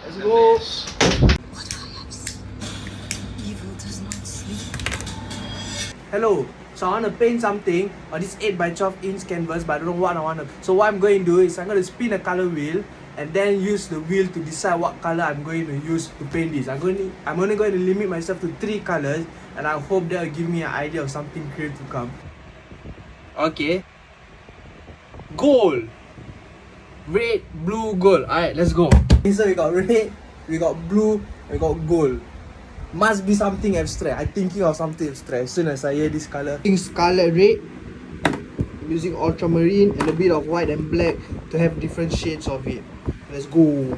Let's go. Hello. So I want to paint something on this 8x12" canvas, but I don't know what I want to. So what I'm going to do is I'm going to spin a color wheel and then use the wheel to decide what color I'm going to use to paint this. I'm only going to limit myself to 3 colors, and I hope that will give me an idea of something creative to come. Okay. Gold. Red, blue, gold. Alright, let's go. So we got red, we got blue, we got gold. Must be something abstract. I'm thinking of something abstract as soon as I hear this color. Scarlet red, using ultramarine and a bit of white and black to have different shades of it. Let's go.